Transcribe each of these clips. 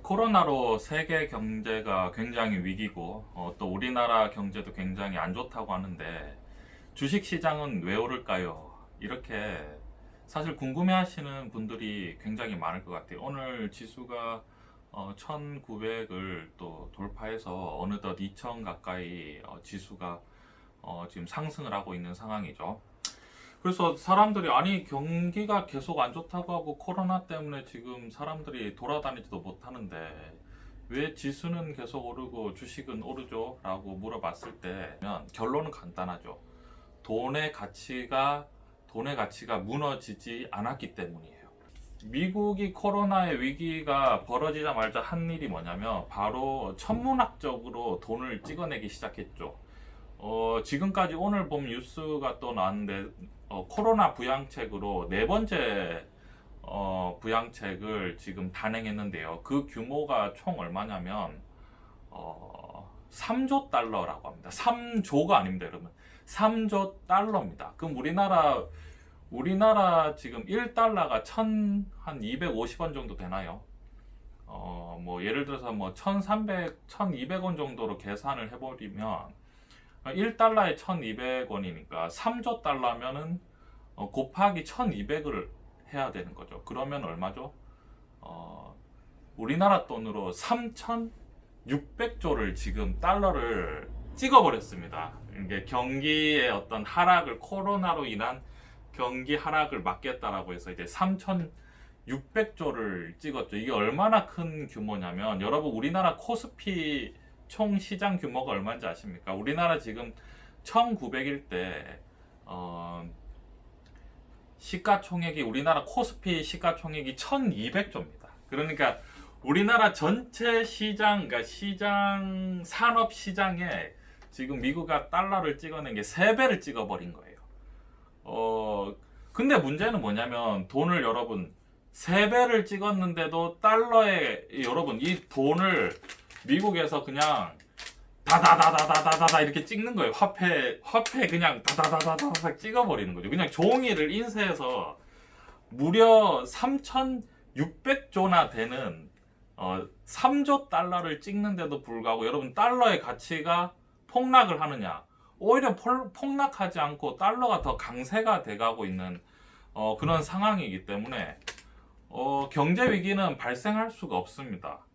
코로나로 세계 경제가 굉장히 위기고 또 우리나라 경제도 굉장히 안 좋다고 하는데 주식 시장은 왜 오를까요? 이렇게 사실 궁금해 하시는 분들이 굉장히 많을 것 같아요. 오늘 지수가 1900을 또 돌파해서 어느덧 2000 가까이 지수가 지금 상승을 하고 있는 상황이죠. 그래서 사람들이 아니 경기가 계속 안 좋다고 하고 코로나 때문에 지금 사람들이 돌아다니지도 못하는데 왜 지수는 계속 오르고 주식은 오르죠? 라고 물어봤을 때 결론은 간단하죠. 돈의 가치가 무너지지 않았기 때문이에요. 미국이 코로나의 위기가 벌어지자마자 한 일이 뭐냐면 바로 천문학적으로 돈을 찍어내기 시작했죠. 지금까지 오늘 본 뉴스가 또 나왔는데 코로나 부양책으로 네 번째 부양책을 지금 단행했는데요. 그 규모가 총 얼마냐면 3조 달러라고 합니다. 3조가 아닙니다, 여러분. 3조 달러입니다. 그럼 우리나라 지금 1달러가 한 250원 정도 되나요? 뭐 예를 들어서 뭐 1200원 정도로 계산을 해버리면 1달러에 1200원이니까 3조 달러면은 곱하기 1200을 해야 되는 거죠. 그러면 얼마죠? 우리나라 돈으로 3600조를 지금 달러를 찍어버렸습니다. 이게 경기의 어떤 하락을 코로나로 인한 경기 하락을 막겠다라고 해서 이제 3600조를 찍었죠. 이게 얼마나 큰 규모냐면 여러분 우리나라 코스피 총 시장 규모가 얼마인지 아십니까? 우리나라 지금 1900일 때 시가총액이 우리나라 코스피 시가총액이 1200조입니다. 그러니까 우리나라 전체 시장, 그러니까 산업 시장에 지금 미국이 달러를 찍어낸 게 3배를 찍어버린 거예요. 근데 문제는 뭐냐면 돈을 여러분 3배를 찍었는데도 달러에 여러분 이 돈을 미국에서 그냥 다다다다다다다 이렇게 찍는 거예요. 화폐 그냥 다다다다다 찍어버리는 거죠. 그냥 종이를 인쇄해서 무려 3,600조나 되는 3조 달러를 찍는데도 불구하고 여러분 달러의 가치가 폭락을 하느냐? 오히려 폭락하지 않고 달러가 더 강세가 돼가고 있는 그런 상황이기 때문에 경제 위기는 발생할 수가 없습니다.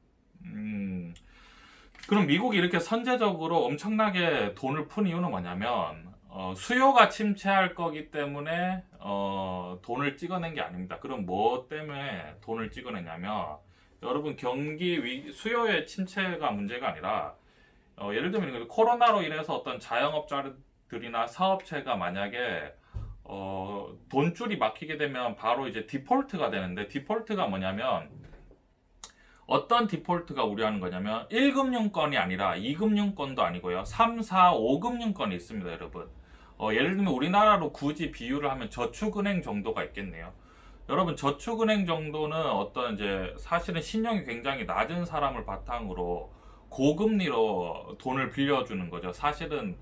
그럼 미국이 이렇게 선제적으로 엄청나게 돈을 푼 이유는 뭐냐면 수요가 침체할 거기 때문에 돈을 찍어낸 게 아닙니다. 그럼 뭐 때문에 돈을 찍어내냐면 여러분 수요의 침체가 문제가 아니라 예를 들면 코로나로 인해서 어떤 자영업자들이나 사업체가 만약에 돈줄이 막히게 되면 바로 이제 디폴트가 되는데 디폴트가 뭐냐면 어떤 디폴트가 우려하는 거냐면 1금융권이 아니라 2금융권도 아니고요. 3, 4, 5금융권이 있습니다, 여러분. 예를 들면 우리나라로 굳이 비유를 하면 저축은행 정도가 있겠네요. 여러분 저축은행 정도는 어떤 이제 사실은 신용이 굉장히 낮은 사람을 바탕으로 고금리로 돈을 빌려주는 거죠. 사실은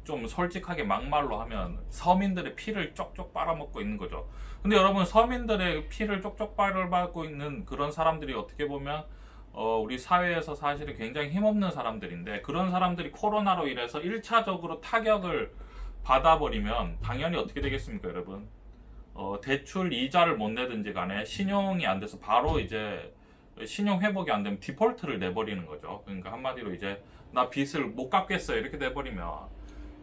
좀 솔직하게 막말로 하면 서민들의 피를 쪽쪽 빨아먹고 있는 거죠. 근데 여러분 서민들의 피를 쪽쪽 빨아먹고 있는 그런 사람들이 어떻게 보면 우리 사회에서 사실은 굉장히 힘없는 사람들인데 그런 사람들이 코로나로 인해서 1차적으로 타격을 받아버리면 당연히 어떻게 되겠습니까, 여러분? 대출 이자를 못 내든지 간에 신용이 안 돼서 바로 이제 신용 회복이 안 되면 디폴트를 내버리는 거죠. 그러니까 한마디로 이제 나 빚을 못 갚겠어요 이렇게 돼버리면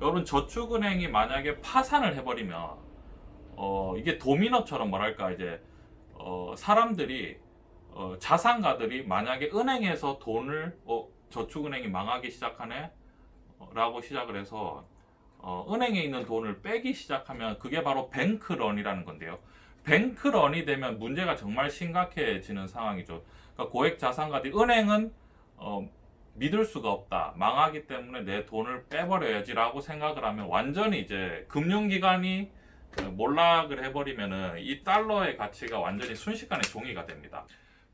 여러분 저축은행이 만약에 파산을 해버리면 이게 도미노처럼 뭐랄까 이제 사람들이 자산가들이 만약에 은행에서 돈을 저축은행이 망하기 시작하네 라고 시작을 해서 은행에 있는 돈을 빼기 시작하면 그게 바로 뱅크런이라는 건데요. 뱅크런이 되면 문제가 정말 심각해지는 상황이죠. 그러니까 고액 자산가들이 은행은 믿을 수가 없다. 망하기 때문에 내 돈을 빼버려야지라고 생각을 하면 완전히 이제 금융기관이 몰락을 해버리면은 이 달러의 가치가 완전히 순식간에 종이가 됩니다.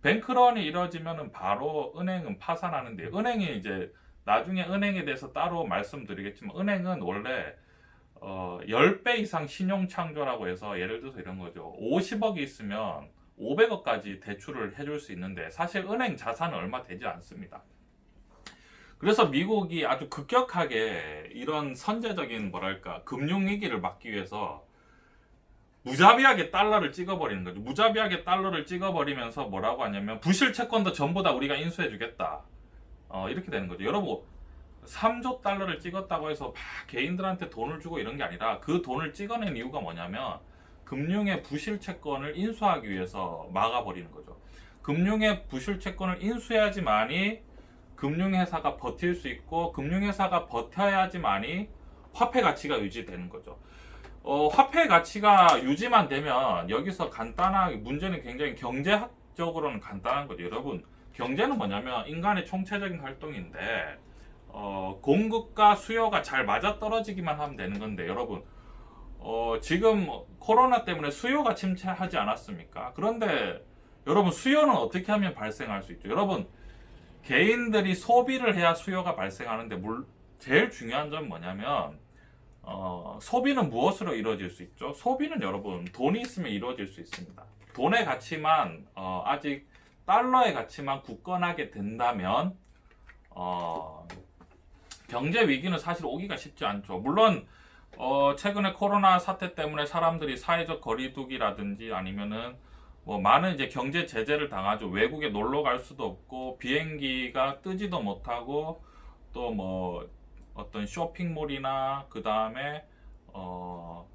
뱅크런이 이루어지면은 바로 은행은 파산하는데 은행이 이제 나중에 은행에 대해서 따로 말씀드리겠지만 은행은 원래 10배 이상 신용 창조라고 해서 예를 들어서 이런 거죠. 50억이 있으면 500억까지 대출을 해줄 수 있는데 사실 은행 자산은 얼마 되지 않습니다. 그래서 미국이 아주 급격하게 이런 선제적인 뭐랄까 금융위기를 막기 위해서 무자비하게 달러를 찍어버리는 거죠. 무자비하게 달러를 찍어버리면서 뭐라고 하냐면 부실 채권도 전부 다 우리가 인수해주겠다. 이렇게 되는 거죠. 여러분 3조 달러를 찍었다고 해서 막 개인들한테 돈을 주고 이런 게 아니라 그 돈을 찍어낸 이유가 뭐냐면 금융의 부실 채권을 인수하기 위해서 막아버리는 거죠. 금융의 부실 채권을 인수해야지만이 금융회사가 버틸 수 있고 금융회사가 버텨야지만이 화폐 가치가 유지되는 거죠. 화폐 가치가 유지만 되면 여기서 간단하게 문제는 굉장히 경제학적으로는 간단한 거죠. 여러분 경제는 뭐냐면 인간의 총체적인 활동인데 공급과 수요가 잘 맞아떨어지기만 하면 되는 건데 여러분 지금 코로나 때문에 수요가 침체하지 않았습니까? 그런데 여러분 수요는 어떻게 하면 발생할 수 있죠? 여러분 개인들이 소비를 해야 수요가 발생하는데 제일 중요한 점은 뭐냐면 소비는 무엇으로 이루어질 수 있죠? 소비는 여러분 돈이 있으면 이루어질 수 있습니다. 돈의 가치만 아직 달러의 가치만 굳건하게 된다면 경제 위기는 사실 오기가 쉽지 않죠. 물론 최근에 코로나 사태 때문에 사람들이 사회적 거리두기라든지 아니면은 뭐 많은 이제 경제 제재를 당하죠. 외국에 놀러 갈 수도 없고 비행기가 뜨지도 못하고 또 뭐 어떤 쇼핑몰이나 그 다음에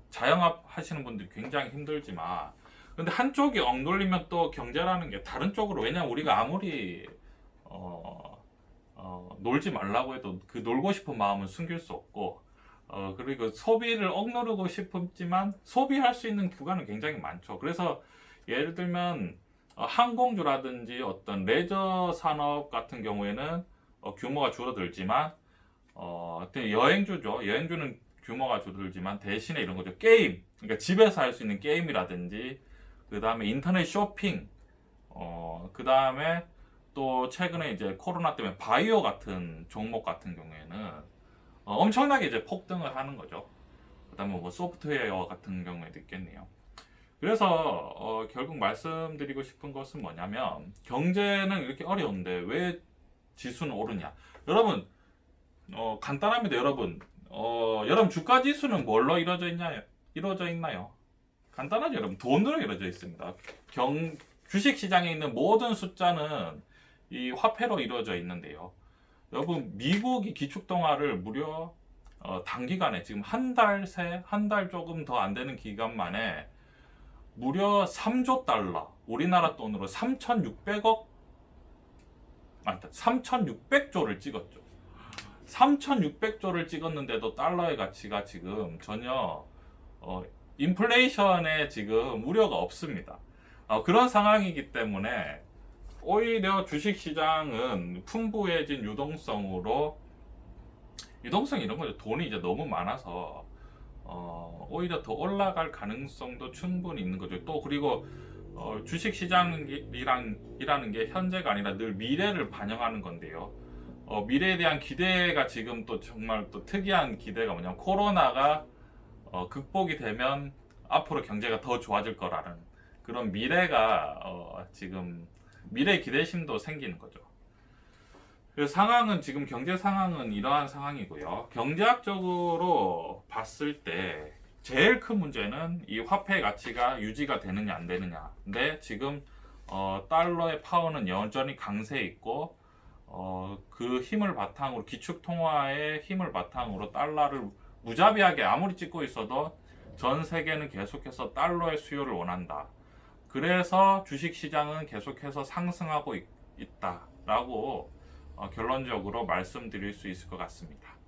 자영업 하시는 분들이 굉장히 힘들지만 근데 한쪽이 엉돌리면 또 경제라는 게 다른 쪽으로 왜냐면 우리가 아무리 놀지 말라고 해도 그 놀고 싶은 마음은 숨길 수 없고 그리고 소비를 억누르고 싶지만 소비할 수 있는 구간은 굉장히 많죠. 그래서 예를 들면 항공주라든지 어떤 레저 산업 같은 경우에는 규모가 줄어들지만 여행주죠. 여행주는 규모가 줄어들지만 대신에 이런 거죠. 게임, 그러니까 집에서 할 수 있는 게임이라든지 그 다음에 인터넷 쇼핑, 그 다음에 또 최근에 이제 코로나 때문에 바이오 같은 종목 같은 경우에는 엄청나게 이제 폭등을 하는 거죠. 그 다음에 뭐 소프트웨어 같은 경우에도 있겠네요. 그래서 결국 말씀드리고 싶은 것은 뭐냐면 경제는 이렇게 어려운데 왜 지수는 오르냐? 여러분 간단합니다. 여러분 주가 지수는 뭘로 이루어져 있나요? 간단하죠. 여러분 돈으로 이루어져 있습니다. 주식 시장에 있는 모든 숫자는 이 화폐로 이루어져 있는데요. 여러분 미국이 기축통화를 무려 단기간에 지금 한 달 조금 더 안 되는 기간 만에 무려 3조 달러, 우리나라 돈으로 3,600조를 찍었죠. 3,600조를 찍었는데도 달러의 가치가 지금 전혀 인플레이션에 지금 우려가 없습니다. 그런 상황이기 때문에 오히려 주식시장은 풍부해진 유동성이 이런 거죠. 돈이 이제 너무 많아서 오히려 더 올라갈 가능성도 충분히 있는 거죠. 또 그리고 주식시장이라는 게 현재가 아니라 늘 미래를 반영하는 건데요. 미래에 대한 기대가 지금 또 정말 또 특이한 기대가 뭐냐면 코로나가 극복이 되면 앞으로 경제가 더 좋아질 거라는 그런 미래가 지금 미래 기대심도 생기는 거죠. 그래서 상황은 지금 경제 상황은 이러한 상황이고요. 경제학적으로 봤을 때 제일 큰 문제는 이 화폐 가치가 유지가 되느냐 안 되느냐. 근데 지금 달러의 파워는 여전히 강세에 있고 그 힘을 바탕으로 기축통화의 힘을 바탕으로 달러를 무자비하게 아무리 찍고 있어도 전 세계는 계속해서 달러의 수요를 원한다. 그래서 주식시장은 계속해서 상승하고 있다라고 결론적으로 말씀드릴 수 있을 것 같습니다.